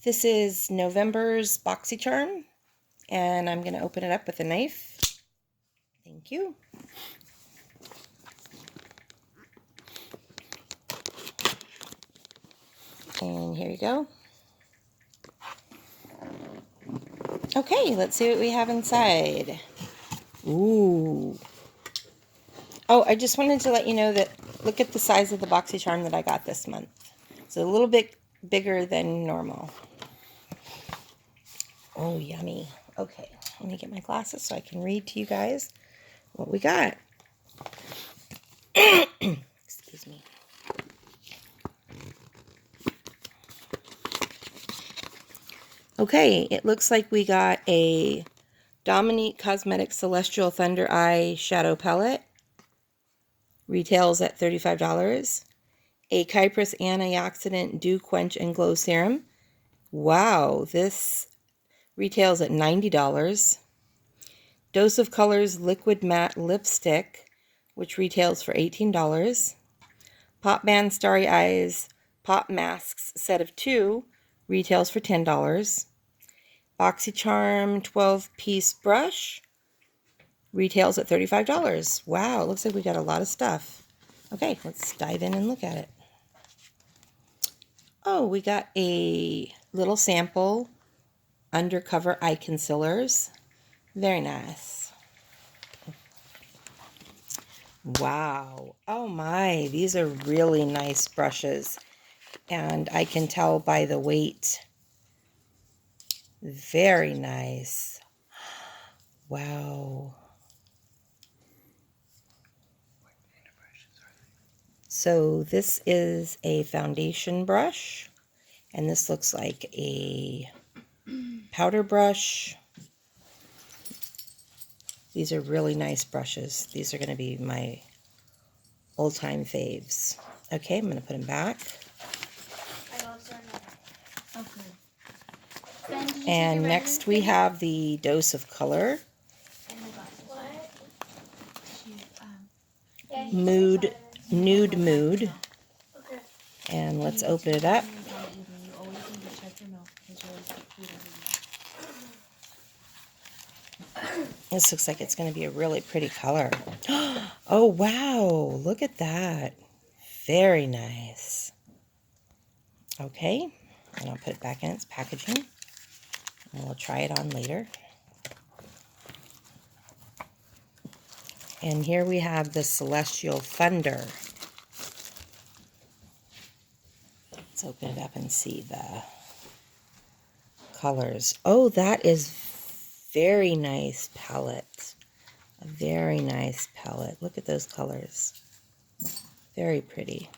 This is November's Boxycharm, and I'm going to open it up with a knife. Thank you. And here you go. Okay, let's see what we have inside. Ooh. Oh, I just wanted to let you know that, look at the size of the Boxycharm that I got this month. It's a little bit bigger than normal. Oh, yummy. Okay, let me get my glasses so I can read to you guys what we got. Excuse me. Okay, it looks like we got a Dominique Cosmetics Celestial Thunder Eye Shadow Palette. Retails at $35. A ChiPress Antioxidant Dew Quench and Glow Serum. Wow, this retails at $90. Dose of Colors Liquid Matte Lipstick, which retails for $18. Pop Band Starry Eyes Pop Masks set of 2 retails for $10. Boxycharm 12-piece brush retails at $35. Wow, it looks like we got a lot of stuff. Okay, let's dive in and look at it. Oh, we got a little sample undercover eye concealers. Very nice. Wow. Oh my, these are really nice brushes. And I can tell by the weight. Very nice. Wow. So this is a foundation brush, and this looks like a powder brush. These are really nice brushes. These are going to be my old-time faves. Okay, I'm going to put them back. And next we have the Dose of Color Nude Mood. And let's open it up. This looks like it's going to be a really pretty color. Oh, wow. Look at that. Very nice. Okay. And I'll put it back in its packaging. And we'll try it on later. And here we have the Celestial Thunder. Let's open it up and see the colors. Oh, that is very nice palette. A very nice palette. Look at those colors. Very pretty.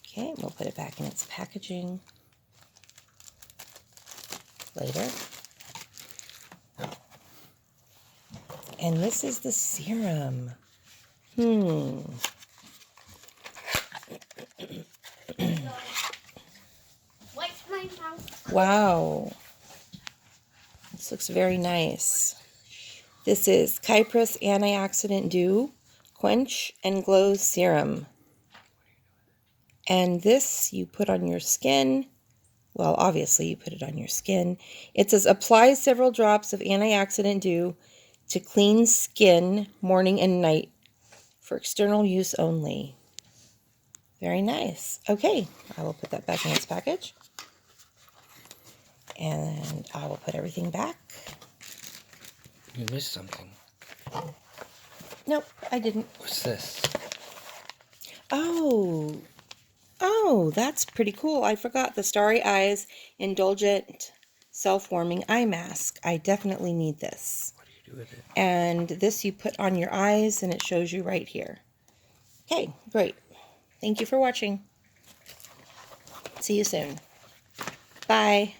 Okay, we'll put it back in its packaging later. And this is the serum. Wow. This looks very nice. This is ChiPress Antioxidant Dew Quench and Glow Serum. And this you put on your skin. Well, obviously you put it on your skin. It says apply several drops of antioxidant dew to clean skin morning and night for external use only. Very nice. Okay, I will put that back in its package. And I will put everything back. You missed something. Nope, I didn't. What's this? Oh, that's pretty cool. I forgot the Starry Eyes Indulgent Self-Warming Eye Mask. I definitely need this. What do you do with it? And this you put on your eyes and it shows you right here. Okay, great. Thank you for watching. See you soon. Bye.